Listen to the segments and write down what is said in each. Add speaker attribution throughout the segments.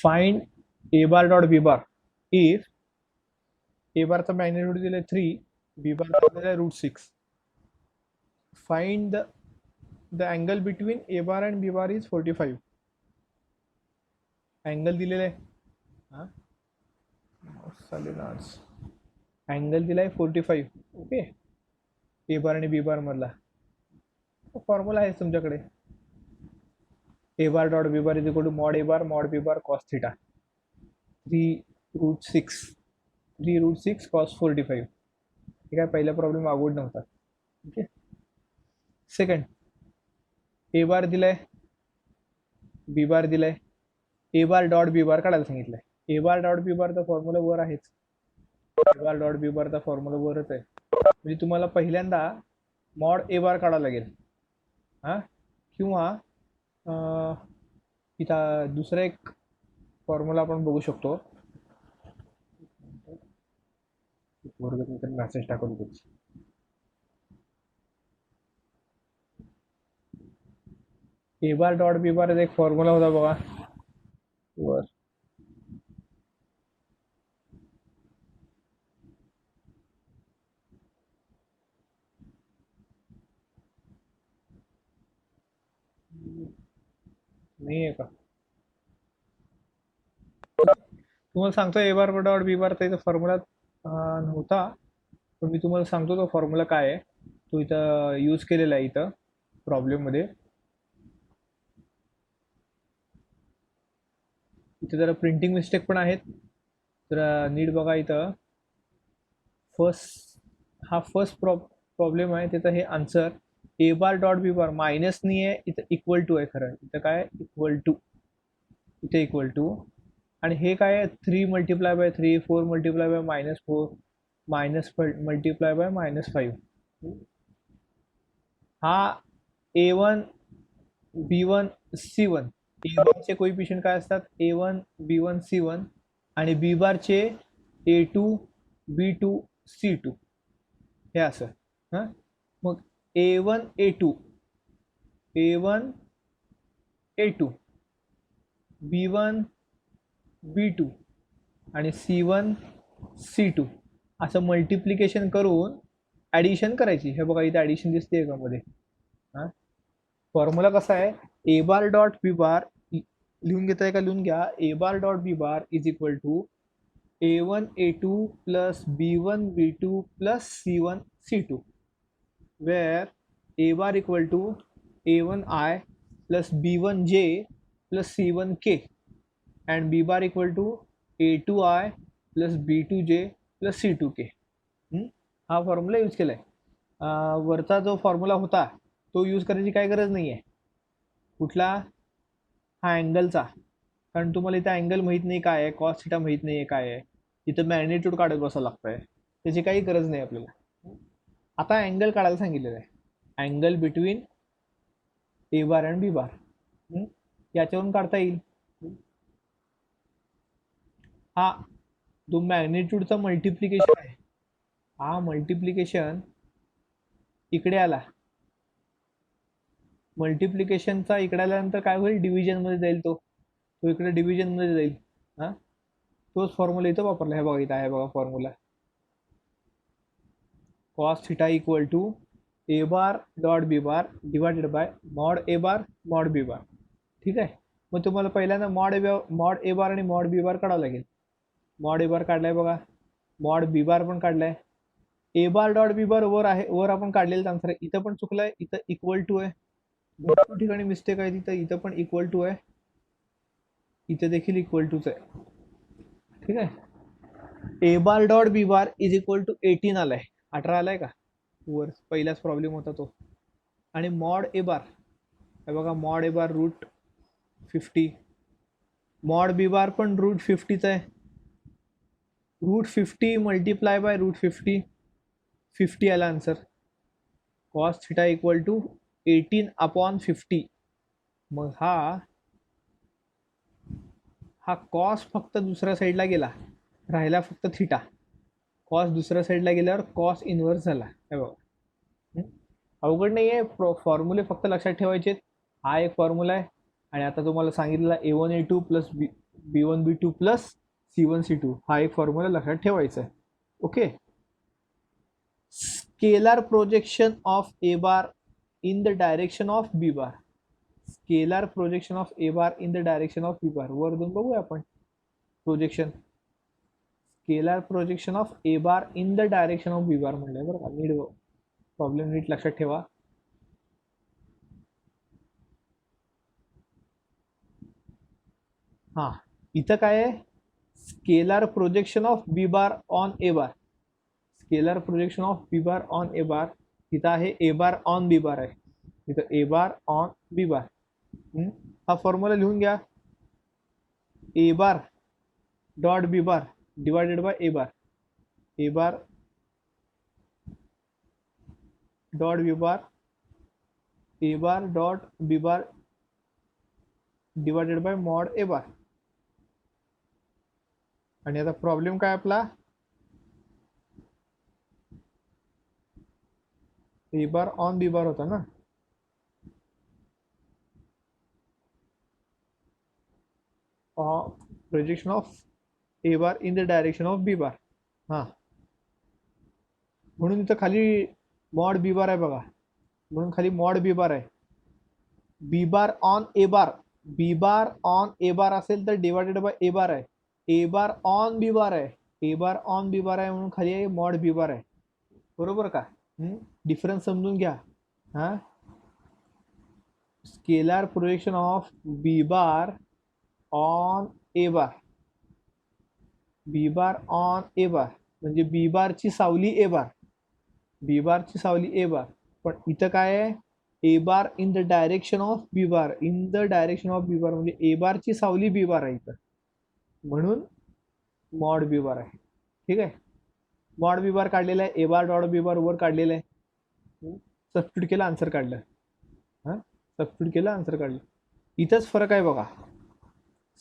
Speaker 1: Find A bar dot B bar if A बारचा magnitude दिलाय 3, B बारचा दिलाय √6. Find the angle between A bar and B bar is 45. Angle दिलेला आहे, हां चालेल आज. अँगल दिलाय 45. ओके, ए बार आणि बी बार मधला फॉर्म्युला आहे तुमच्याकडे. A bar dot B bar is equal to mod A bar mod B bar cos theta 3√6 cos 45. ठीक आहे, पहिला प्रॉब्लेम अवघड नव्हता. ओके, सेकंड, ए बार दिलाय, बी बार दिलाय, ए बार डॉट बी बार काढायला सांगितलंय. ए बार डॉट बी बारचा फॉर्म्युला वर आहेच, ए बार डॉट बी बारचा फॉर्म्युला वरच आहे. म्हणजे तुम्हाला पहिल्यांदा मॉड ए बार काढावं लागेल, हां, किंवा इथं दुसरा एक फॉर्म्युला आपण बघू शकतो. वर्गात मेसेज टाकून देतो. ए बार डॉट बी बार एक फॉर्म्युला होता बघा वर, नाही आहे का? तुम्हाला सांगतो ए बार डॉट बी बार त्याचा फॉर्म्युला नव्हता, पण मी तुम्हाला सांगतो तो फॉर्म्युला काय आहे. तो इथं यूज केलेला आहे इथं प्रॉब्लेममध्ये. इथे जरा प्रिंटिंग मिस्टेक पण आहेत, जरा नीट बघा. इथं फर्स्ट प्रॉब्लेम आहे त्याचा हे answer A bar dot B bar minus नाही आहे, इथं इक्वल टू आहे. खरं इथं काय इक्वल टू, इथे इक्वल टू. आणि हे काय आहे 3 multiply by 3, 4 multiply by -4, minus multiply by -5. हा A1 B1 C1, A1 चे कोइफिशियंट काय असतात, A1 B1 C1, आणि बी बारचे A2 B2 C2 हे असं. हां, मग A1 A2 A2 B1 B2 आणि C1 C2 असं मल्टिप्लिकेशन करून ॲडिशन करायची. हे बघा इथे ॲडिशन दिसते का मध्ये. हां, फॉर्म्युला कसा आहे, A bar dot B bar लिहून घेताय का, लिहून घ्या. A bar dot B bar is equal to A1 A2 plus B1 B2 plus C1 C2, where A bar equal to A1I plus B1J plus C1K and B bar equal to A2I plus B2J plus C2K. हा formula use केलाय. वरचा जो formula होता तो use करायची काय गरज नाही आहे. कुठला, हा अँगलचा, कारण तुम्हाला इथं अँगल माहीत नाही काय आहे, कॉस थिटा माहीत नाही आहे काय आहे. इथं मॅग्निट्यूड काढत बसावं लागतंय, त्याची काही गरज नाही आपल्याला. आता अँगल काढायला सांगितलेलं आहे, angle between A bar and B bar. याच्यावरून काढता येईल. हा जो मॅग्निट्यूडचा मल्टिप्लिकेशन आहे, हा मल्टिप्लिकेशन इकडे आला, मल्टिप्लिकेशनचा इकडे आल्यानंतर काय होईल, डिव्हिजनमध्ये जाईल. तो इकडे डिव्हिजनमध्ये जाईल. हां, तोच फॉर्म्युला इथं वापरला आहे बघा. इथं आहे बघा formula, cos theta equal to a bar dot B bar divided by mod A bar mod B bar. ठीक आहे, मग तुम्हाला पहिल्यांदा मॉड ए बार आणि मॉड बी बार काढावं लागेल. मॉड ए बार काढलाय बघा, मॉड बी बार पण काढलाय. ए बार डॉट बी बार वर आहे, वर आपण काढलेलं आन्सर आहे. इथं पण चुकलाय, इथं इक्वल टू आहे. दोन ठिकाणी मिस्टेक आहे. इथं पण इक्वल टू आहे, इथं देखील इक्वल टूच आहे. ठीक आहे, A bar dot B bar is equal to 18 आलाय, 18 आलाय का, वर पहिलाच प्रॉब्लेम होता तो. आणि मॉड ए बार हे बघा, मॉड ए बार √50, मॉड बी बार पण √50च आहे. √50 मल्टिप्लाय बाय √50, 50 आला answer. Cos theta equal to 18/50. मग हा कॉस फक्त दुसऱ्या साईडला गेला, राहिला फक्त थिटा. कॉस दुसऱ्या साईडला गेल्यावर कॉस इन्व्हर्स झाला. हे बघा, अवघड नाही आहे, फॉर्म्युले फक्त लक्षात ठेवायचे. हा एक फॉर्म्युला आहे, आणि आता तुम्हाला सांगितलेला A1 A2 plus B1 B2 plus C1 C2 हा एक फॉर्म्युला लक्षात ठेवायचा आहे. Okay. Scalar projection of A bar in the direction of B bar. Scalar projection of A bar in the direction of B बार. वर जाऊन बघूया आपण projection. Scalar projection of A bar in the direction of B बार म्हणलंय बरं का. नीट problem नीट लक्षात ठेवा. हा, इथं काय आहे, scalar projection of B bar on A bar. Scalar projection of B bar on A bar. इथं आहे A bar on b bar आहे. इथं ए बार ऑन बी बार. हा फॉर्म्युला लिहून घ्या. A bar dot B bar divided by A bar. A bar dot B bar. A bar dot B bar divided by mod A bar. आणि आता problem काय आपला, ए bar on b bar होता ना. Projection of a bar in the direction of B bar. हा, म्हणून इथं खाली मॉड बी बार आहे बघा. म्हणून खाली मॉड बी बार आहे. बी bar on A bar. B bar on ए बार असेल तर डिवायडेड बाय ए बार आहे. A bar on b bar आहे. A bar on b bar आहे म्हणून खाली आहे मॉड बी बार आहे. बरोबर का. डिफरन्स समजून घ्या. हा, scalar projection of B bar on A bar. B bar on A bar म्हणजे बी बारची सावली ए बार. बी बारची सावली ए बार. पण इथं काय आहे, A bar in the direction of B bar. In the direction of B bar म्हणजे ए बारची सावली बी बार आहे इथं, म्हणून मॉड बी बार आहे. ठीक आहे. मॉड बी बार काढलेला आहे. A bar dot B bar वर काढलेलं आहे. सबस्टिट्यूट केलं, आन्सर काढलं. हां, सबस्टिट्यूट केलं, आन्सर काढलं. इथंच फरक आहे बघा.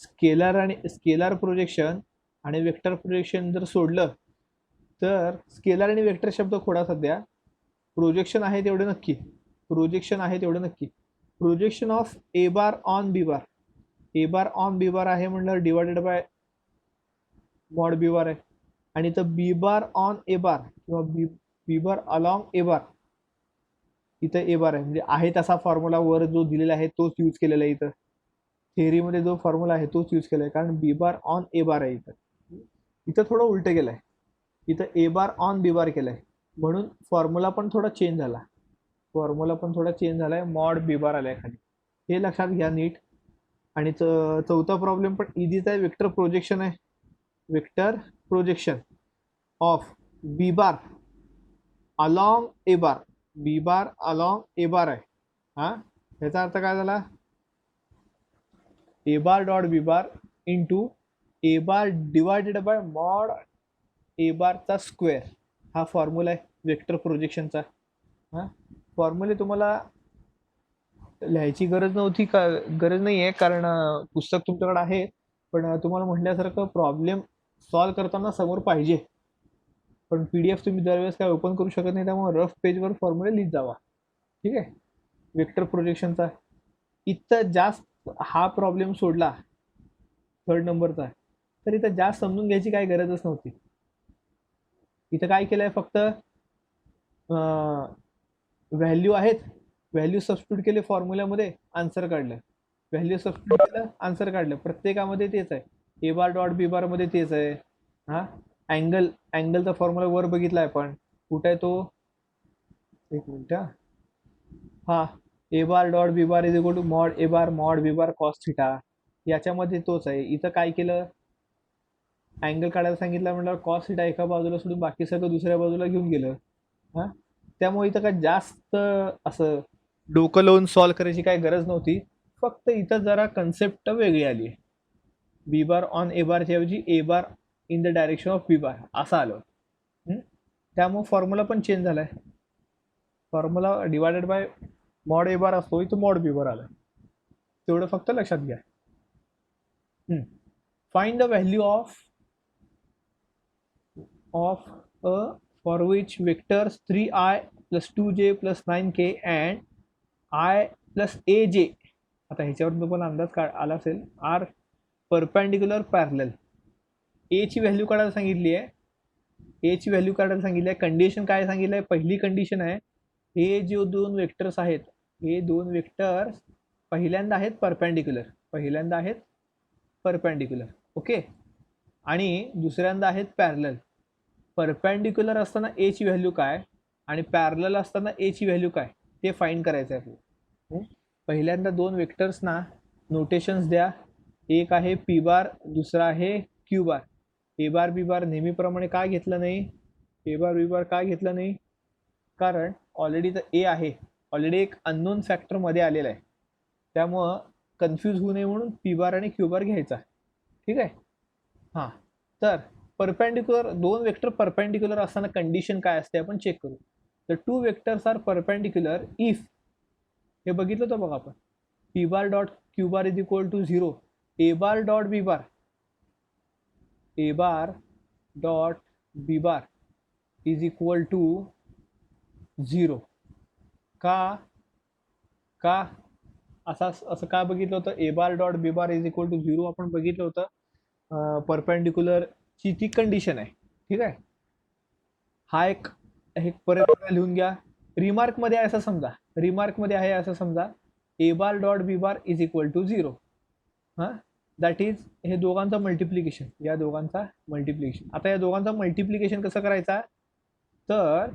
Speaker 1: स्केलर प्रोजेक्शन आणि वेक्टर प्रोजेक्शन जर सोडलं तर स्केलर आणि वेक्टर शब्द खोडा सध्या. प्रोजेक्शन आहे तेवढे नक्की. प्रोजेक्शन आहे तेवढं नक्की. Projection of a bar on b bar. A bar on b bar आहे म्हणलं divided by mod B bar आहे. आणि तर बी बार ऑन ए बार किंवा बी बार अलॉंग ए बार. इथं ए बार आहे म्हणजे आहे तसा फॉर्म्युला वर जो दिलेला आहे तोच यूज केलेला आहे. इथं थेअरीमध्ये जो फॉर्म्युला आहे तोच यूज केला आहे, कारण बी बार ऑन ए बार आहे. इथं थोडं उलटं केलं आहे. इथं ए बार ऑन बी बार केलं आहे म्हणून फॉर्म्युला पण थोडा चेंज झाला. फॉर्म्युला पण थोडा चेंज झाला आहे. मॉड बी बार आला आहे खाली. हे लक्षात घ्या नीट. आणि चौथा प्रॉब्लेम पण इझीच आहे. वेक्टर प्रोजेक्शन आहे. Vector projection of B bar along A bar. B bar along A bar आहे. हा, याचा अर्थ काय झाला, A bar dot B bar into A bar divided by mod A बारचा स्क्वेअर. हा फॉर्म्युला आहे वेक्टर प्रोजेक्शनचा. हा, फॉर्म्युले तुम्हाला लिहायची गरज नव्हती का, गरज नाही आहे, कारण पुस्तक तुमच्याकडे आहे. पण तुम्हाला म्हटल्यासारखं प्रॉब्लेम सॉल्व करताना समोर पाहिजे. पण PDF तुम्ही दरवेळेस काय ओपन करू शकत नाही, त्यामुळे रफ पेजवर फॉर्म्युले लिहित जावा. ठीक आहे. वेक्टर प्रोजेक्शनचा इथं जास्त हा प्रॉब्लेम सोडला 3rd नंबरचा, तर इथं जास्त समजून घ्यायची काही गरजच नव्हती. इथं काय केलंय, फक्त व्हॅल्यू आहेत, व्हॅल्यू सबस्टिट्यूट केले फॉर्म्युल्यामध्ये, आन्सर काढलं. व्हॅल्यू सबस्टिट्यूट केलं, आन्सर काढलं. प्रत्येकामध्ये तेच आहे. A bar dot B bar मध्ये तेच आहे. हा, अँगलचा फॉर्म्युला वर बघितला आहे पण कुठे आहे तो, एक मिनिट. हा, A bar dot B bar is equal to mod B bar cos theta. याच्यामध्ये तोच आहे. इथं काय केलं, अँगल काढायला सांगितलं म्हटल्यावर कॉस थिटा एका बाजूला सोडून बाकी सगळं दुसऱ्या बाजूला घेऊन गेलं. हा, त्यामुळे इथं काय जास्त असं डोकं लावून सॉल्व करायची काही गरज नव्हती. फक्त इथं जरा कन्सेप्ट वेगळी आली. बी बार ऑन ए बारच्या ऐवजी A bar in the direction of B bar असं आलं. त्यामुळे फॉर्म्युला पण चेंज झालाय. Formula divided by mod A bar असतो, इथं मॉड बी बार आलाय. तेवढं फक्त लक्षात घ्या. Find the value of a for which vectors 3i plus 2j plus 9k and I plus aj आता ह्याच्यावर तुम्हाला अंदाज आला असेल, आर परपेंडिक्युलर पॅरलल. ए ची व्हॅल्यू काढायला सांगितली आहे, ए ची व्हॅल्यू काढायला सांगितली आहे. कंडिशन काय सांगितलं आहे, पहिली कंडिशन आहे, हे जे दोन वेक्टर्स आहेत, हे दोन वेक्टर्स पहिल्यांदा आहेत परपेंडिक्युलर, ओके, आणि दुसऱ्यांदा आहेत पॅरलल. परपेंडिक्युलर असताना ए ची व्हॅल्यू काय आणि पॅरलल असताना ए ची व्हॅल्यू काय ते फाइंड करायचं आहे आपल्याला. पहिल्यांदा दोन वेक्टर्सना नोटेशन्स द्या. एक आहे पी बार, दुसरा आहे क्यू बार. ए बार बी बार नेहमीप्रमाणे काय घेतलं नाही, ए बार बी बार काय घेतलं नाही, कारण ऑलरेडी तर ए आहे, ऑलरेडी एक अननोन फॅक्टर मध्ये आलेला आहे, त्यामुळं कन्फ्यूज होऊ नये म्हणून पी बार आणि क्यू बार घ्यायचा. ठीक आहे. हां, तर परपेंडिक्युलर दोन वेक्टर परपेंडिक्युलर असताना कंडिशन काय असते आपण चेक करू. तर two vectors are perpendicular if, हे बघितलं होतं बघा आपण, P bar dot Q bar is equal to 0, A bar dot B bar, A bar dot B bar is equal to 0. का असं का बघितलं होतं, A bar dot B bar is equal to 0 आपण बघितलं होतं. परपेंडिक्युलरची ती कंडिशन आहे. ठीक आहे. हा एक परत लिहून घ्या. रिमार्कमध्ये आहे असं समजा, A bar dot B bar is equal to 0. हां, दॅट इज हे दोघांचा मल्टिप्लिकेशन, या दोघांचा मल्टिप्लिकेशन. आता या दोघांचा मल्टिप्लिकेशन कसं करायचा, तर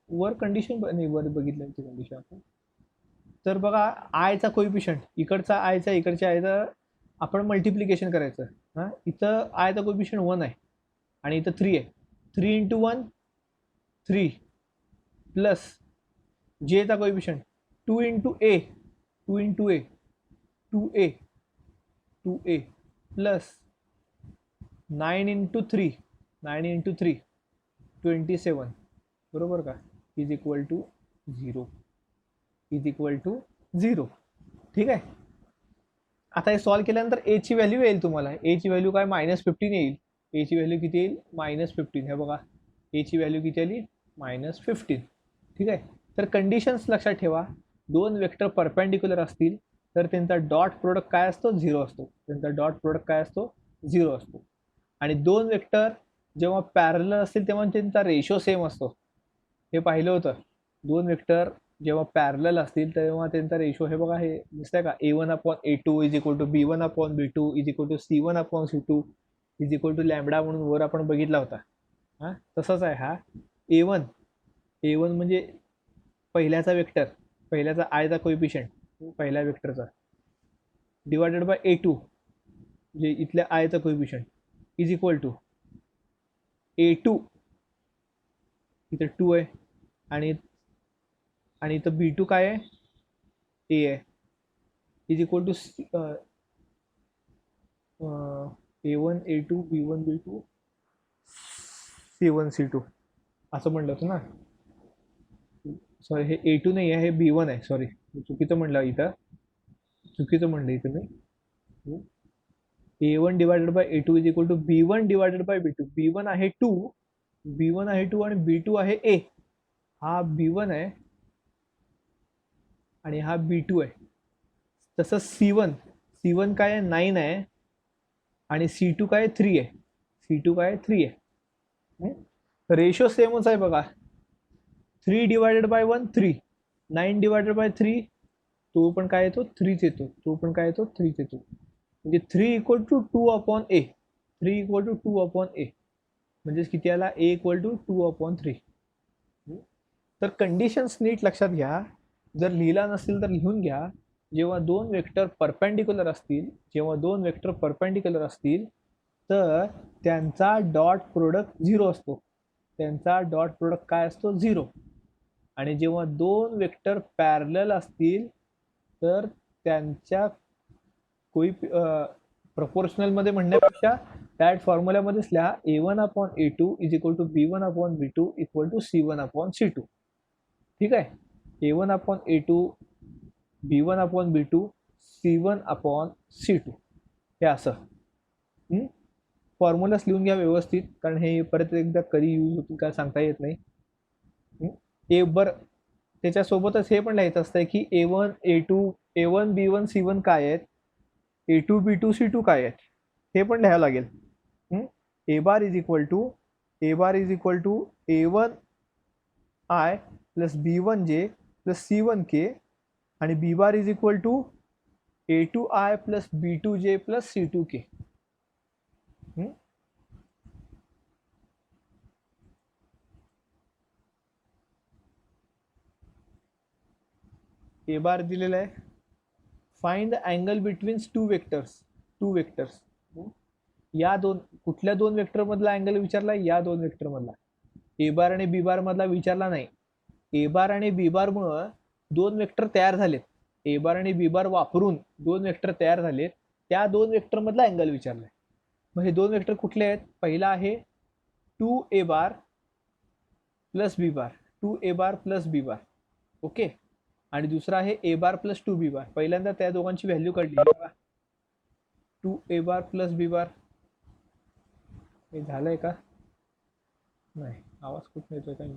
Speaker 1: वर कंडिशन नाही, वर बघितलं ती कंडिशन आपण. तर बघा, आयचा कोइफिशियंट, इकडचा आयचा इकडच्या आयचा आपण मल्टिप्लिकेशन करायचं. हां, इथं आयचा कोइफिशियंट 1 आहे आणि इथं 3 आहे. 3 इंटू 1 3 प्लस जेचा कोइफिशियंट 2 इंटू ए 2a प्लस 9 इंटू 3 27, बरोबर का, इज इक्वल टू 0. ठीक आहे. आता हे सॉल्व केल्यानंतर ए ची व्हॅल्यू येईल तुम्हाला. ए ची व्हॅल्यू काय, -15 येईल. ए ची व्हॅल्यू किती येईल, -15. हे बघा, ए ची व्हॅल्यू किती आली, -15. ठीक आहे. तर कंडिशन्स लक्षात ठेवा. दोन वेक्टर परपेंडिक्युलर असतील तर त्यांचा डॉट प्रोडक्ट काय असतो, 0 असतो. आणि दोन वेक्टर जेव्हा पॅरलल असतील तेव्हा त्यांचा रेशो सेम असतो. हे पाहिलं होतं. दोन वेक्टर जेव्हा पॅरलल असतील तेव्हा त्यांचा रेशो, हे बघा, हे दिसतंय का, a1/a2 is equal to b1/b2 is equal to c1/c2 is equal to lambda म्हणून वर आपण बघितला होता. हां, तसंच आहे हा a1 म्हणजे पहिल्याचा वेक्टर, पहिल्याचा आयचा कोइफिशियंट, पहिल्या वेक्टरचा, डिवायडेड बाय a2 जे इथल्या आयचा coefficient is equal to a2, इथं 2 आहे आणि इथं b2 काय आहे, a आहे, is equal to a1 a2 b1 b2 c1 c2 असं म्हणलं होतं ना. सॉरी, हे a2 नाही आहे, हे b1 आहे. सॉरी, चुकीचं म्हणलं इथं मी. a1 divided by a2 is equal to b1 divided by b2. b1 आहे 2 आणि b2 आहे a. हा b1 आहे आणि हा b2 आहे. तसं c1 काय आहे, 9 आहे आणि c2 काय 3 आहे. रेशो सेमच आहे बघा. 3 डिवायडेड बाय 1 3, 9 डिवायडेड बाय 3 तो पण काय येतो, 3च येतो. म्हणजे 3 इक्वल टू 2/a. म्हणजेच किती आला, a इक्वल टू 2/3. तर कंडिशन्स नीट लक्षात घ्या. जर लिहिला नसेल तर लिहून घ्या. जेव्हा दोन वेक्टर परपेंडिक्युलर असतील तर त्यांचा डॉट प्रोडक्ट 0 असतो. काय असतो, 0. आणि जेव्हा दोन वेक्टर पॅरलल असतील तर त्यांच्या प्रपोर्शनल मध्ये म्हणण्यापेक्षा डायरेक्ट फॉर्म्युल्यामध्येच लिहा, a1/a2 is equal to b1/b2 equal to c1/c2. ठीक आहे. a1/a2 b1/b2 c1/c2 हे असं फॉर्म्युलाच लिहून घ्या व्यवस्थित, कारण हे परत एकदा कधी यूज होतील काय सांगता येत नाही. त्याच्यासोबतच हे पण लिहायचं असतं की a1 a2 A1 B1 C1 काय आहेत, A2 B2 C2 काय आहेत हे पण लिहावं लागेल. A bar is equal to A1 I plus B1 J plus C1 K आणि B bar is equal to A2 I plus B2 J plus C2 K. A bar दिलेला आहे, find the angle between two vectors. या दोन कुठल्या दोन vector मधला angle विचारला, या दोन वेक्टर मधला. ए बार आणि बी बार मधला विचारला नाही. ए बार आणि बी बार मुळे दोन वेक्टर तयार झालेत, ए बार आणि बी बार वापरून दोन वेक्टर तयार झालेत, त्या दोन वेक्टर मधला अँगल विचारलाय. मग हे दोन वेक्टर कुठले आहेत, पहिला आहे 2a बार प्लस बी बार, 2a बार प्लस बी बार. ओके. आणि दुसरा आहे ए बार प्लस 2b बार. पहिल्यांदा त्या दोघांची व्हॅल्यू काढली, 2a बार प्लस बी बार. हे झालंय का, नाही आवाज कुठं येतोय काय,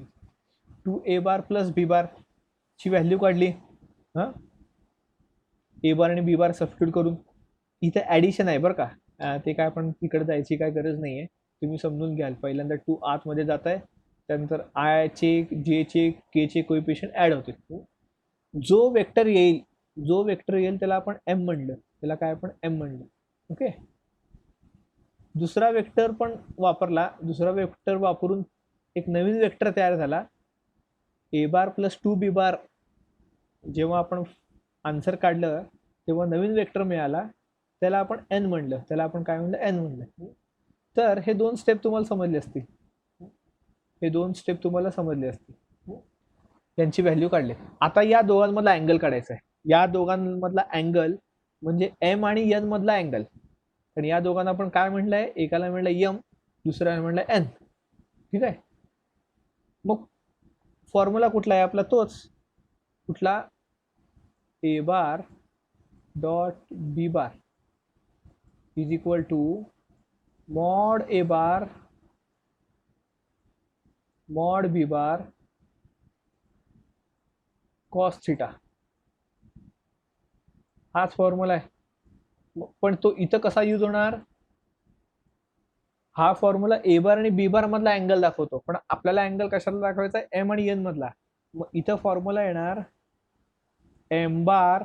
Speaker 1: 2a बार प्लस बी बार ची व्हॅल्यू काढली. हां, ए बार आणि बी बार सबस्टिट्यूट करून. इथे ॲडिशन आहे बरं का, ते काय आपण तिकडे जायची काय गरज नाही आहे, तुम्ही समजून घ्याल. पहिल्यांदा 2 आतमध्ये जात आहे, त्यानंतर आय चे, जे चे, के चे कोइफिशियंट ॲड होते. जो वेक्टर येईल त्याला आपण एम म्हणलं, त्याला काय आपण एम म्हणलं. ओके. दुसरा वेक्टर पण वापरला, दुसरा वेक्टर वापरून एक नवीन वेक्टर तयार झाला, ए बार प्लस 2b बार. जेव्हा आपण आन्सर काढलं तेव्हा नवीन वेक्टर मिळाला, त्याला आपण एन म्हणलं, त्याला आपण काय म्हणलं, एन म्हणलं. तर हे दोन स्टेप तुम्हाला समजले असतील, त्यांची व्हॅल्यू काढले. आता या दोघांमधला अँगल काढायचा आहे. या दोघांमधला अँगल म्हणजे एम आणि एन मधला अँगल. पण या दोघांना आपण काय म्हटलंय, एकाला म्हटलं एम, दुसऱ्याला म्हटलं एन. ठीक आहे. मग फॉर्म्युला कुठला आहे आपला, तोच कुठला, A bar dot B bar is equal to mod A bar mod B bar cos theta. हाच फॉर्म्युला आहे. पण तो इथं कसा यूज होणार, हा फॉर्म्युला ए बार आणि बी बार मधला अँगल दाखवतो, पण आपल्याला अँगल कशाला दाखवायचा आहे, एम आणि एन मधला. मग इथं फॉर्म्युला येणार m bar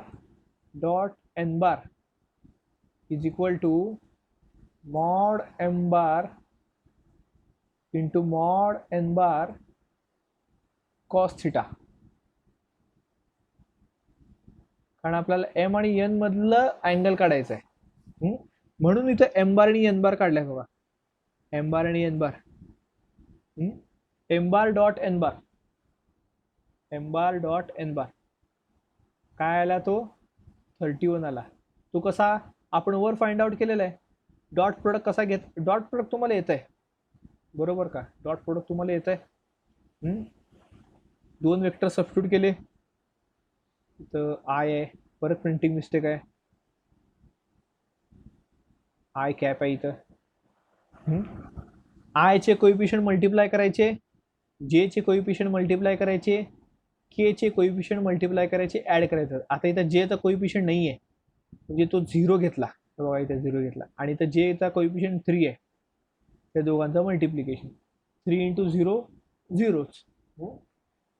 Speaker 1: dot n bar is equal to mod m bar into mod n bar cos theta. कारण आपल्याला एम आणि एन मधलं अँगल काढायचं आहे, म्हणून इथं एम बार आणि एन बार काढलाय बघा. एम बार आणि एन बार, एम बार डॉट एन बार, एम बार डॉट एन बार काय आला, तो 31 आला. तो कसा, आपण वर फाइंड आउट केलेला आहे. डॉट प्रोडक्ट कसा घेत, डॉट प्रोडक्ट तुम्हाला येत आहे बरोबर का, डॉट प्रोडक्ट तुम्हाला येत आहे. दोन वेक्टर सबस्टिट्यूट केले, तर आय आहे, परत प्रिंटिंग मिस्टेक आहे, आय कॅप आहे इथं. आय चे कोइफिशियंट मल्टिप्लाय करायचे, जे चे कोइफिशियंट मल्टिप्लाय करायचे, के चे कोइफिशियंट मल्टिप्लाय करायचे, ऍड करायचं. आता इथं जे चा कोइफिशियंट नाही आहे, म्हणजे तो 0 घेतला, बघा इथं 0 घेतला, आणि इथं जे चा कोइफिशियंट 3 आहे, त्या दोघांचं मल्टिप्लिकेशन 3 इंटू 0 झिरोच.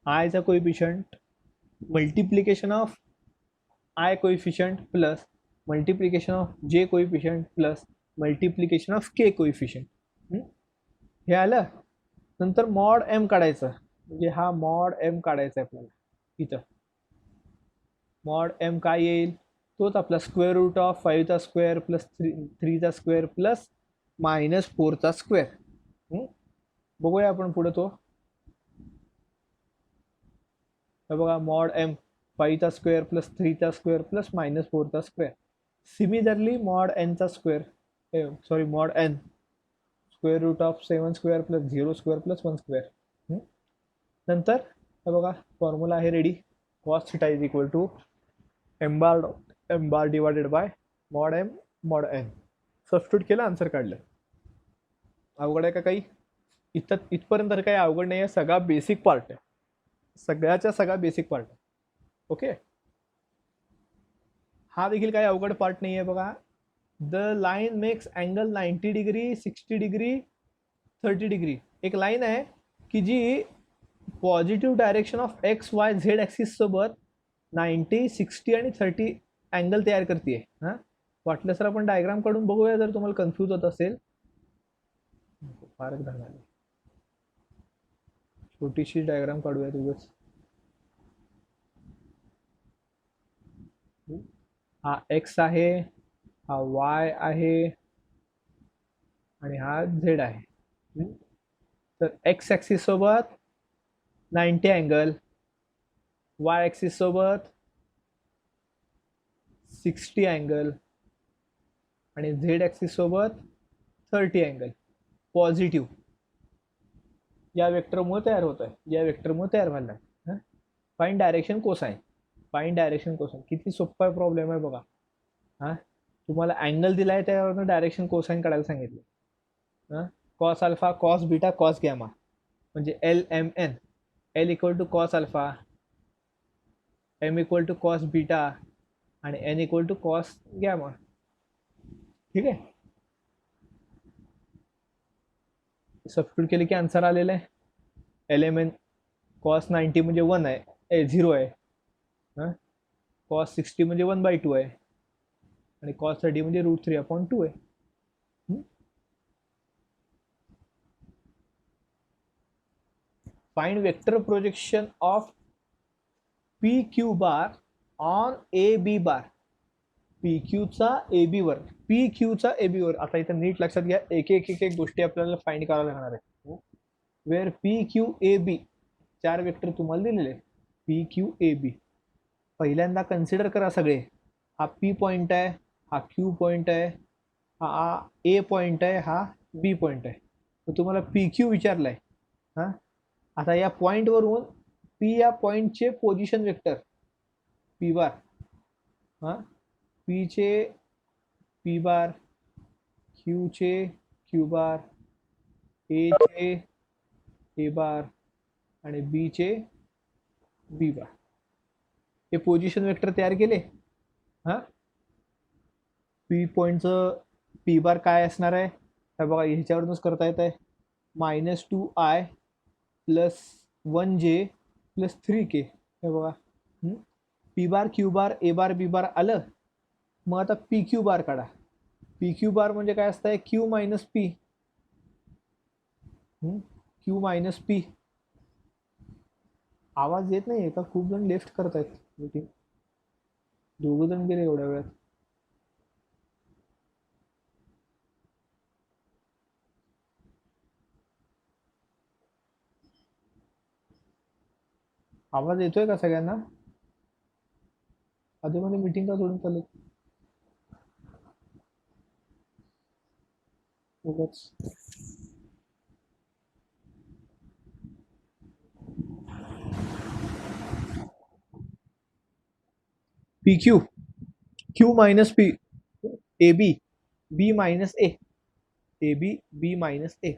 Speaker 1: आय चा coefficient multiplication of I coefficient plus multiplication of J coefficient plus multiplication of K coefficient. हे आलं. नंतर मॉड एम काढायचं, म्हणजे हा मॉड एम काढायचा आहे आपल्याला. इथं मॉड एम काय येईल, तोच आपला स्क्वेअर रूट ऑफ 5 चा स्क्वेअर प्लस 3 चा स्क्वेअर प्लस -4 चा स्क्वेअर. बघूया आपण पुढे तो. बघा मॉड एम 5 चा स्क्वेअर प्लस 3 चा स्क्वेअर प्लस -4 चा स्क्वेअर. सिमिलरली मॉड एन चा square, sorry mod n square root of 7 square plus 0 square plus 1 square. नंतर बघा फॉर्म्युला आहे ready, cos theta is equal to m bar divided by mod m mod n. Substitute केलं, answer काढलं. अवघड आहे का काही, इथपर्यंत तर काही अवघड नाही आहे, सगळा बेसिक पार्ट आहे, सगळ्याचा सगळा बेसिक पार्ट आहे. ओके. हा देखील काही अवघड पार्ट नाही आहे बघा. The line makes angle 90 degree 60 degree 30 degree. एक लाईन आहे की जी positive direction of X Y Z axis सोबत 90 60 आणि 30 अँगल तयार करते. हां, वाटलं सर आपण डायग्राम काढून बघूया जर तुम्हाला कन्फ्यूज होत असेल. फारच झालं, छोटीशी डायग्राम काढूया उगाच. हा एक्स आहे, हा वाय आहे आणि हा झेड आहे. तर एक्स ॲक्सिस सोबत 90 अँगल, वाय ॲक्सिस सोबत 60 अँगल आणि झेड ॲक्सिस सोबत 30 अँगल पॉझिटिव्ह या वेक्टरमुळे तयार होत आहे, या वेक्टरमुळे तयार झाला आहे. Fine direction cosine. Fine direction cosine किती सोपा प्रॉब्लेम आहे बघा. हां, तुम्हाला अँगल दिला आहे त्यावरनं डायरेक्शन कोसाइन काढायला सांगितलं. हां, cos alpha cos beta cos gamma म्हणजे L M N. L equal to cos alpha, M equal to cos beta आणि N equal to cos gamma. ठीक आहे, सबस्टिट्यूट केले की आन्सर आलेलं आहे. एल एम एन कॉस 90 म्हणजे 1 आहे, 0 आहे. हां, कॉस 60 म्हणजे 1/2 आहे आणि कॉस 30 म्हणजे √3/2 आहे. Find vector projection of P Q bar on A B bar. P क्यूचा ए बी वर, पी क्यूचा ए बी वर. आता इथं नीट लक्षात घ्या, एक एक एक एक गोष्टी आपल्याला फाइंड करायला लागणार आहे. Where p q a b 4 vector तुम्हाला दिलेले. पी क्यू ए बी पहिल्यांदा कन्सिडर करा सगळे. हा पी पॉइंट आहे, हा क्यू पॉइंट आहे, हा ए पॉइंट आहे, हा बी पॉइंट आहे. तर तुम्हाला पी क्यू विचारलाय. हां, आता या पॉइंटवरून पी या पॉइंटचे पोझिशन वेक्टर पी बार. हां, पीचे पी बार, क्यूचे क्यू बार, एचे ए बार आणि बीचे बी बार. हे पोझिशन वेक्टर तयार केले. हां, पी पॉईंटचं पी बार काय असणार आहे हे बघा, ह्याच्यावरूनच करता येत आहे. -2i + 1j + 3k. हे बघा, पी बार क्यू बार ए बार बी बार आलं. मग आता पी क्यू बार काढा. पी क्यू बार म्हणजे काय असतंय, Q minus P. Q minus P. आवाज येत नाही का? खूप जण लेफ्ट करतायत मीटिंग. 2 जण गेले एवढ्या वेळात. आवाज येतोय का सगळ्यांना? आधीमध्ये मीटिंग का सोडून चालत उगाच. P Q, Q minus P, A B, B minus A, A B B minus A.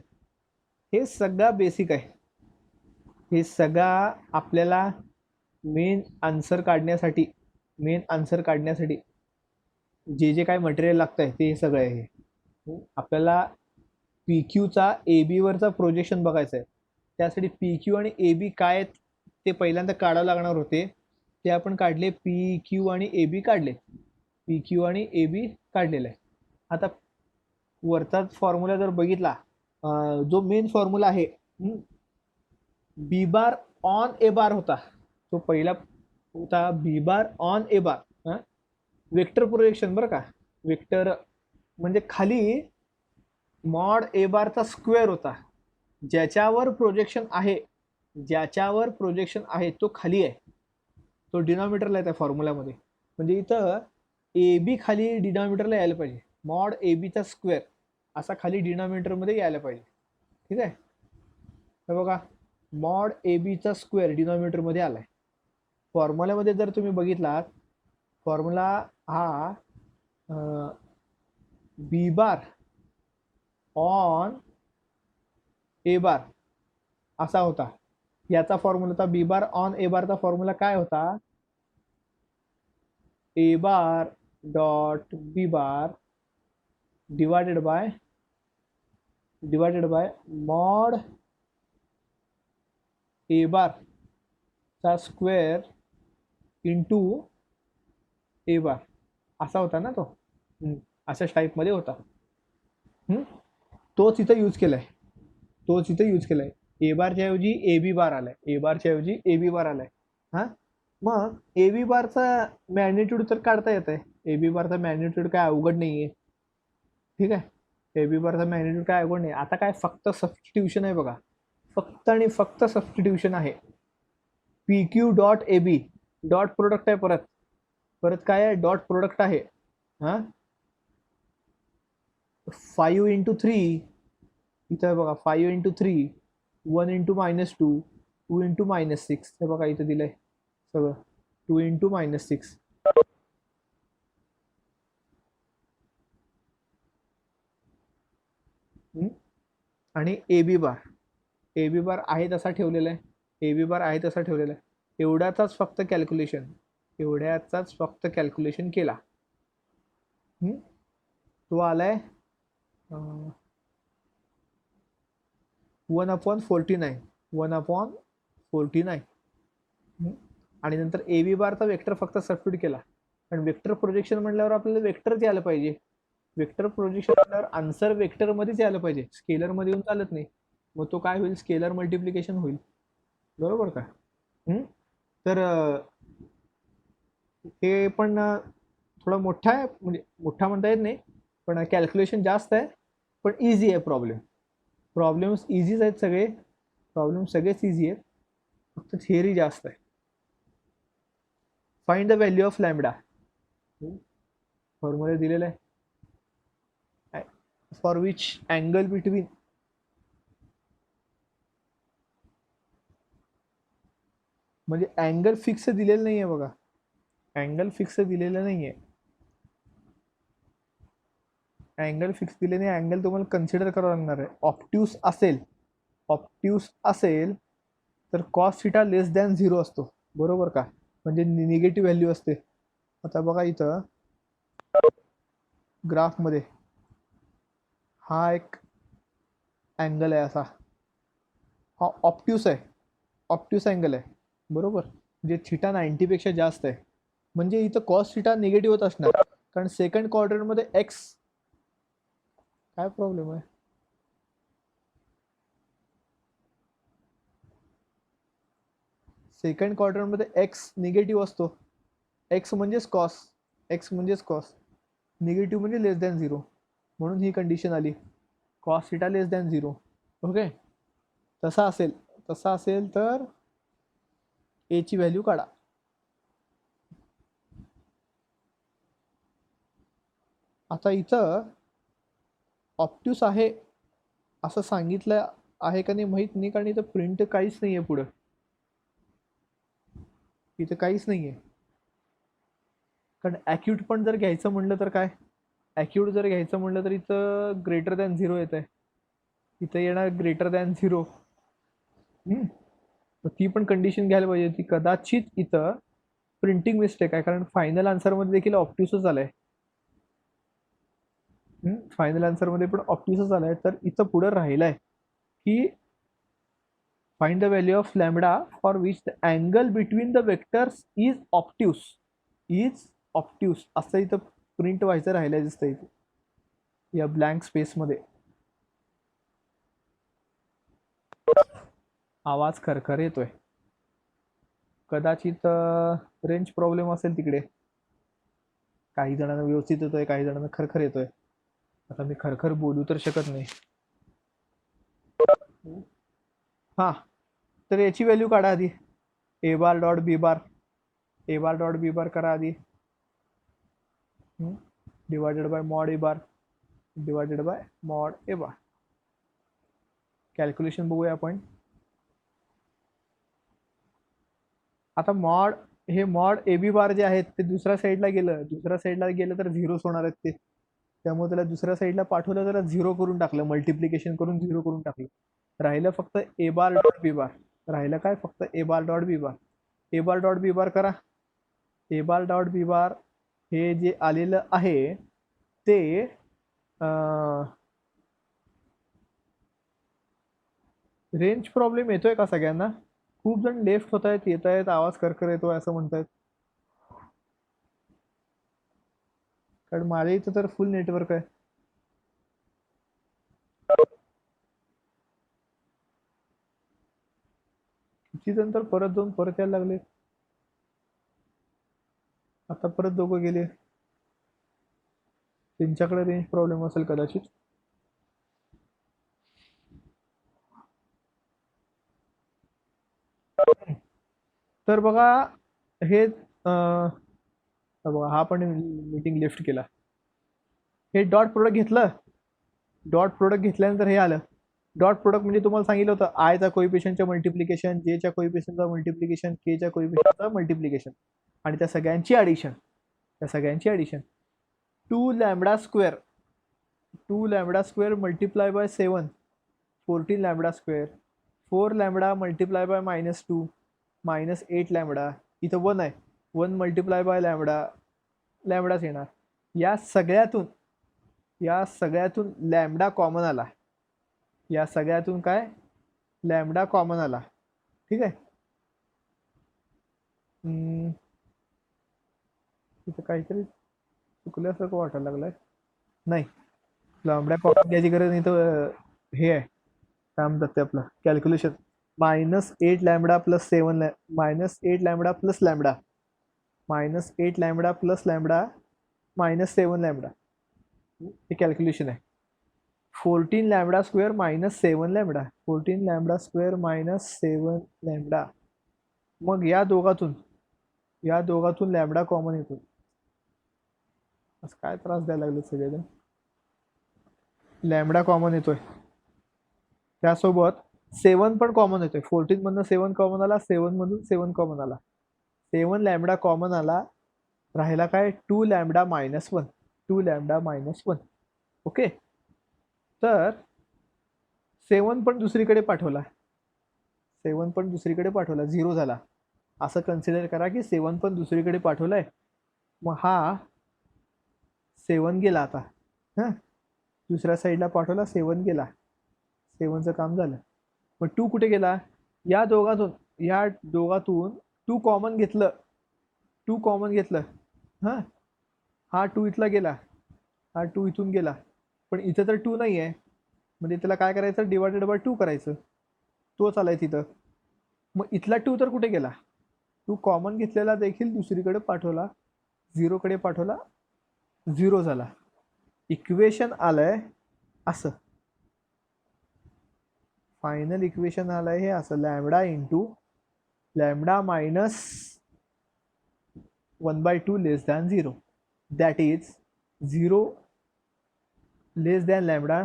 Speaker 1: हे सगळा बेसिक आहे. हे सगळा आपल्याला मेन आन्सर काढण्यासाठी, जे जे काय मटेरियल लागतं आहे ते सगळं आहे. आपल्याला पी क्यूचा ए बी वरचा प्रोजेक्शन बघायचं आहे. त्यासाठी पी क्यू आणि ए बी काय ते पहिल्यांदा काढावं लागणार होते. ते आपण काढले. पी क्यू आणि ए बी काढले. पी क्यू आणि ए बी काढलेलं आहे. आता वरचाच फॉर्म्युला जर बघितला, जो मेन फॉर्म्युला आहे, बी बार ऑन ए बार होता. तो पहिला होता b bar on A bar. Vector projection बरं का. वेक्टर म्हणजे खाली मॉड ए बारचा स्क्वेअर होता. ज्याच्यावर प्रोजेक्शन आहे तो खाली आहे. तो डिनॉमिनेटरला आहे त्या फॉर्म्युल्यामध्ये. म्हणजे इथं ए बी खाली डिनॉमिनेटरला यायला पाहिजे. मॉड ए बीचा स्क्वेअर असा खाली डिनॉमिनेटरमध्ये यायला पाहिजे. ठीक आहे, हे बघा, मॉड ए बीचा स्क्वेअर डिनॉमिनेटरमध्ये आलाय. फॉर्म्युल्यामध्ये जर तुम्ही बघितलात, फॉर्म्युला हा बी बार ऑन ए बार असा होता. याचा फॉर्म्युला होता बी बार ऑन ए बारचा फॉर्म्युला काय होता, A bar dot B bar divided by mod A bar चा स्क्वेअर इंटू ए बार असा होता ना तो. अशाच टाईपमध्ये होता. तोच इथं यूज केलाय. ए बारच्या ऐवजी ए बी बार आलाय. हां, मग ए बी बारचा मॅग्निट्यूड तर काढता येत आहे. ए बी बारचा मॅग्निट्यूड काय अवघड नाही आहे. ठीक आहे, ए बी बारचा मॅग्निट्यूड काय अवघड नाही. आता काय फक्त सबस्टिट्यूशन आहे बघा, फक्त आणि फक्त सबस्टिट्यूशन आहे. P q dot a b dot product आहे, परत काय आहे, डॉट प्रोडक्ट आहे. हां, 5 इंटू 3 इथं बघा, 5 इंटू 3, 1 इंटू -2, 2 इंटू -6 हे बघा इथं दिलंय सगळं, 2 इंटू -6. आणि ए बी बार आहे तसा ठेवलेला आहे. एवढ्याचाच फक्त कॅल्क्युलेशन केला. तो आलाय 1/49. आणि नंतर ए बी बारचा वेक्टर फक्त सबस्टिट्यूट केला. पण वेक्टर प्रोजेक्शन म्हटल्यावर आपल्याला वेक्टरच यायला पाहिजे. वेक्टर प्रोजेक्शन म्हटल्यावर आन्सर वेक्टरमध्येच यायला पाहिजे, स्केलरमध्ये येऊन चालत नाही. मग तो काय होईल, स्केलर मल्टिप्लिकेशन होईल. बरोबर का? तर हे पण थोडा मोठा आहे, म्हणजे मोठा म्हणता येत नाही, पण कॅल्क्युलेशन जास्त आहे, पण इझी आहे. प्रॉब्लेम्स इझीच आहेत सगळे. सगळेच इझी आहेत, फक्त थिअरी जास्त आहे. Find the value of lambda. Formula दिलेला आहे. फॉर विच अँगल बिटवीन म्हणजे अँगल फिक्स दिलेलं नाही आहे बघा, अँगल फिक्स दिलेलं नाही आहे. अँगल तुम्हाला कन्सिडर करावं लागणार आहे. ऑप्ट्यूस असेल तर कॉस थिटा लेस दॅन 0 असतो. बरोबर का? म्हणजे निगेटिव्ह व्हॅल्यू असते. आता बघा इथं ग्राफमध्ये हा एक अँगल आहे असा, हा ऑप्ट्यूस अँगल आहे. बरोबर, म्हणजे थिटा 90 पेक्षा जास्त आहे, म्हणजे इथं कॉस थिटा निगेटिव्ह होत असणार. कारण सेकंड क्वाड्रंटमध्ये एक्स, काय प्रॉब्लेम आहे, सेकंड क्वाड्रंटमध्ये एक्स निगेटिव्ह असतो. एक्स म्हणजेच कॉस, निगेटिव्ह म्हणजे लेस दॅन 0, म्हणून ही कंडिशन आली, कॉस थिटा लेस दॅन 0. ओके, तसा असेल तर ए ची व्हॅल्यू काढा. आता इथं ऑप्ट्यूस आहे असं सांगितलं आहे का नाही माहीत नाही, कारण इथं प्रिंट काहीच नाही आहे, पुढं इथं काहीच नाही आहे. कारण ॲक्यूट पण जर घ्यायचं म्हणलं तर काय, तर इथं ग्रेटर दॅन 0 येत आहे, इथं येणार ग्रेटर दॅन 0. ती पण कंडिशन घ्यायला पाहिजे. ती कदाचित इथं प्रिंटिंग मिस्टेक आहे, कारण फायनल आन्सरमध्ये देखील ऑप्ट्यूसच आलाय. फायनल आन्सरमध्ये पण ऑप्ट्यूसच आलाय. तर इथं पुढं राहिलाय की find the value of lambda for which the angle between the vectors is obtuse असं इथं प्रिंट व्हायचं राहिलंय, दिसतं इथे या ब्लँक स्पेसमध्ये. आवाज खरखर येतोय, कदाचित रेंज प्रॉब्लेम असेल तिकडे. काही जणांना व्यवस्थित येतोय, काही जणांना खरखर येतोय. आता मी खरखर बोलू तर शकत नाही. हां, तर याची व्हॅल्यू काढा आधी. ए बार डॉट बी बार करा आधी, divided by mod A bar calculation बघूया आपण. आता मॉड ए बी बार जे आहेत ते दुसऱ्या साईडला गेलं तर झिरोच होणार आहेत ते. त्यामुळे त्याला दुसऱ्या साईडला पाठवलं, त्याला 0 करून टाकलं, मल्टिप्लिकेशन करून 0 करून टाकलं. राहिलं फक्त ए बार डॉट बी बार. ए बार डॉट बी बार करा. ए बार डॉट बी बार हे जे आलेलं आहे ते रेंज प्रॉब्लेम येतोय का सगळ्यांना? खूप जण लेफ्ट होत आहेत, येत आहेत, आवाज करकर येतोय असं म्हणतायत. कारण माझ्या इथं तर फुल नेटवर्क आहे. किती जण तर परत जाऊन परत यायला लागले. आता परत दोघं गेले. त्यांच्याकडे रेंज प्रॉब्लेम असेल कदाचित. तर बघा हे बघा हा पण मीटिंग लिफ्ट केला. हे डॉट प्रोडक्ट घेतलं. डॉट प्रोडक्ट घेतल्यानंतर हे आलं. डॉट प्रोडक्ट म्हणजे तुम्हाला सांगितलं होतं आयचा कोइफिशियंटच्या मल्टिप्लिकेशन, जेच्या कोइफिशियंटचा मल्टिप्लिकेशन, केच्या कोइफिशियंटचा मल्टिप्लिकेशन आणि त्या सगळ्यांची ॲडिशन. त्या सगळ्यांची addition 2 lambda square 2 lambda square multiply by 7 14 lambda square 4 lambda multiply by -2 -8 lambda. इथं 1 आहे. 1 मल्टिप्लाय बाय लॅम्बडा, लॅम्बडाच येणार. या सगळ्यातून लॅम्बडा कॉमन आला. या सगळ्यातून काय लॅम्बडा कॉमन आला. ठीक आहे. इथं काहीतरी चुकल्यासारखं वाटायला लागलंय. नाही, लॅम्बडा कॉमन घ्यायची गरज नाही. तर हे आहे काय म्हणतात ते आपलं calculation. -8 lambda plus 7 -8 lambda plus lambda -8 lambda plus lambda -7 lambda. हे कॅल्क्युलेशन आहे. 14 lambda square -7 lambda 14 lambda square -7 lambda. मग या दोघातून लॅम्बडा कॉमन येतो. असं काय त्रास द्यायला लागले सगळेजण. लॅम्बडा कॉमन येतोय. त्यासोबत 7 पण कॉमन येतोय. 14 मधनं 7 कॉमन आला, 7 मधून 7 कॉमन आला, 7 लॅम्बडा कॉमन आला. राहिला काय 2 लॅम्बडा -1 2 लॅम्बडा -1. ओके. तर 7 पण दुसरीकडे पाठवला. 7 पण दुसरीकडे पाठवला, 0 झाला. असं कन्सिडर करा की 7 पण दुसरीकडे पाठवलाय. मग हा 7 गेला. आता हां दुसऱ्या साईडला पाठवला, 7 गेला. 7चं काम झालं. मग 2 कुठे गेला? या दोघातून 2 कॉमन घेतलं. 2 कॉमन घेतलं. हां हा 2 इथला गेला, हा 2 इथून गेला. पण इथं तर 2 नाही आहे. म्हणजे त्याला काय करायचं, डिवायडेड बाय 2 करायचं. तोच आलाय तिथं. मग इथला 2 तर कुठे गेला? 2 कॉमन घेतलेला देखील दुसरीकडे पाठवला, 0 कडे पाठवला, 0 झाला. इक्वेशन आलंय असं. फायनल इक्वेशन आलंय हे असं. Lambda into lambda minus 1/2 less than 0. That is 0 less than lambda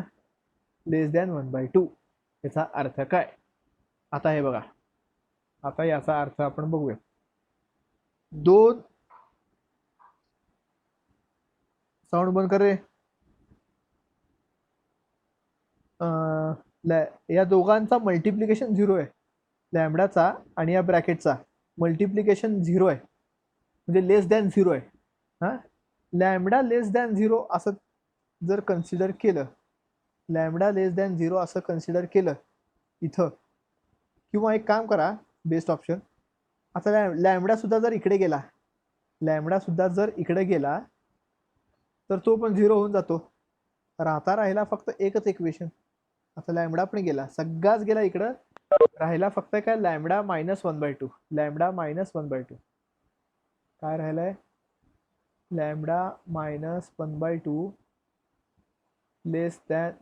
Speaker 1: less than 1/2. याचा अर्थ काय? आता हे बघा. आता याचा अर्थ आपण बघूया. 2 साऊंड बंद कर रे. या दोघांचा मल्टिप्लिकेशन 0 आहे. लॅम्बडाचा आणि या ब्रॅकेटचा मल्टिप्लिकेशन 0 आहे. म्हणजे लेस दॅन 0 आहे. हां लॅम्बडा लेस दॅन 0 असं जर कन्सिडर केलं, लॅम्बडा लेस दॅन 0 असं कन्सिडर केलं इथं, किंवा एक काम करा, बेस्ट ऑप्शन. आता लॅम्बडा सुद्धा जर इकडे गेला, तर तो पण 0 होऊन जातो. राहिला फक्त एकच इक्वेशन. आता लॅम्बडा पण गेला, सगळाच गेला इकडं. राहिला फक्त काय लॅम्बडा -1/2. लॅम्बडा -1/2 काय राहिलंय? लॅम्बडा -1/2 लेस दॅन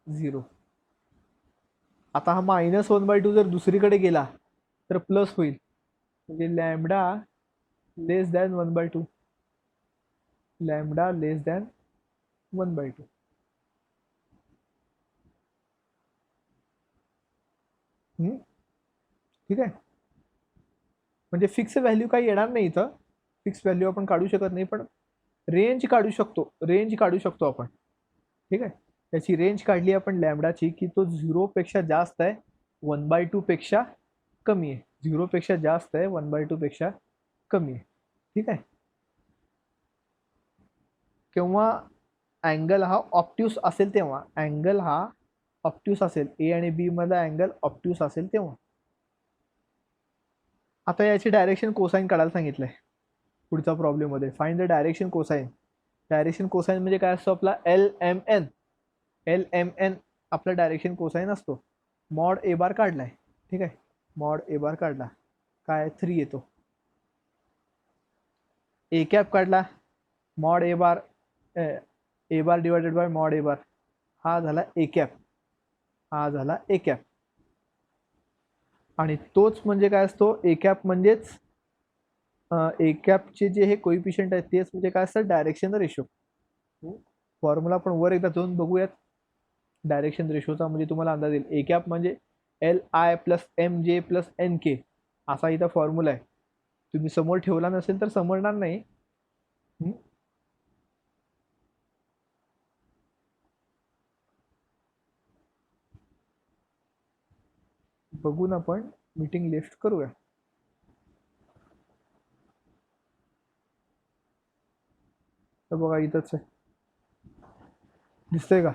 Speaker 1: 0. आता हा -1/2 जर दुसरीकडे गेला तर प्लस होईल. म्हणजे लॅम्बडा लेस दॅन 1/2. लॅम्बडा लेस दॅन 1/2. ठीक आहे. म्हणजे फिक्स व्हॅल्यू काही येणार नाही इथं. फिक्स व्हॅल्यू आपण काढू शकत नाही, पण रेंज काढू शकतो आपण. ठीक आहे. त्याची रेंज काढली आपण लॅम्बडाची की तो 0 पेक्षा जास्त आहे, 1/2 पेक्षा कमी आहे. 0 पेक्षा जास्त आहे, 1/2 पेक्षा कमी आहे. ठीक आहे. केव्हा अँगल हा ऑप्ट्यूस असेल तेव्हा, अँगल हा ऑप्ट्यूस असेल, ए आणि बी मधला अँगल ऑप्ट्यूस असेल तेव्हा. आता याची डायरेक्शन कोसाइन काढायला सांगितलंय पुढच्या प्रॉब्लेम मध्ये. Find the direction cosine. Direction cosine म्हणजे काय असतो आपला LMN. LMN आपला डायरेक्शन कोसाइन असतो. मॉड ए बार काढलाय, ठीक आहे, मॉड ए बार काढला, काय 3 येतो. ए कॅप काढला, mod A bar divided by mod A bar, हा झाला ए कॅप, हा झाला ए कॅप. आणि तोच म्हणजे काय असतो ए कॅप, म्हणजेच ए कॅपचे जे हे कोइफिशियंट आहेत तेच म्हणजे काय असतं डायरेक्शन रेशो. फॉर्म्युला पण वर एकदा जाऊन बघूयात डायरेक्शन रेशोचा, म्हणजे तुम्हाला अंदाज येईल. ए कॅप म्हणजे LI+MJ+NK असा इथं फॉर्म्युला आहे. तुम्ही समोर ठेवला नसेल तर समजणार नाही. बघून आपण मीटिंग लिस्ट करूया. तर बघा इथंच आहे, दिसतंय का?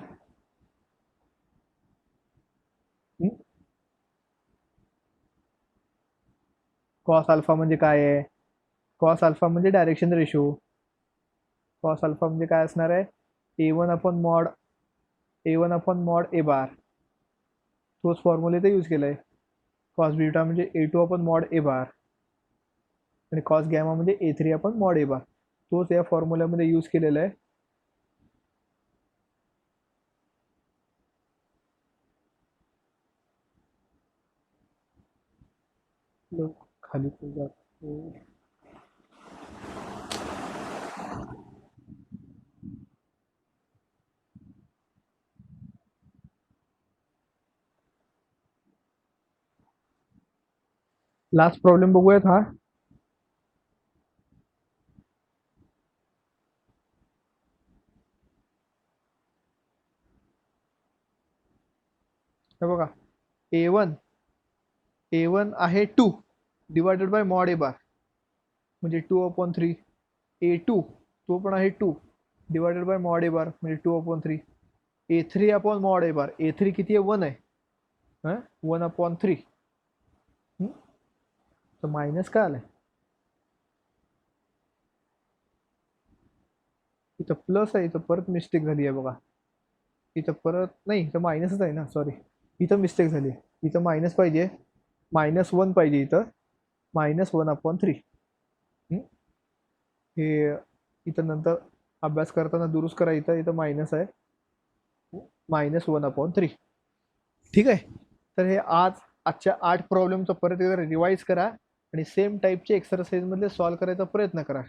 Speaker 1: कॉस अल्फा म्हणजे काय आहे? कॉस अल्फा म्हणजे डायरेक्शन रेशो. कॉस अल्फा म्हणजे काय असणार आहे? A1/mod ए बार. तोच फॉर्म्युला इथे यूज केलाय. कॉस बीटा म्हणजे A2/mod ए बार आणि कॉस गॅमा म्हणजे A3/mod ए बार. तोच या फॉर्म्युल्यामध्ये यूज केलेला आहे. खाली जातो. लास्ट प्रॉब्लेम बघूयात हा. हे बघा, A1 आहे 2 divided by mod A bar म्हणजे 2/3. A2 तो पण आहे 2 divided by mod A bar म्हणजे 2/3. A3/mod ए बार, A3 किती आहे? 1 आहे, 1/3. तर मायनस काय आलंय इथं? प्लस आहे, इथं परत मिस्टेक झाली आहे बघा. इथं परत नाही, इथं मायनसच आहे ना, सॉरी, इथं मिस्टेक झाली. इथं मायनस पाहिजे, -1 पाहिजे इथं, -1/3. हे इथं नंतर अभ्यास करताना दुरुस्त करा. इथं मायनस आहे, -1/3. ठीक आहे. तर हे आजच्या 8 प्रॉब्लेमचा परत एकदा रिवाईज करा आणि सेम टाईपचे एक्सरसाइज मध्ये सॉल्व्ह करायचा प्रयत्न करा.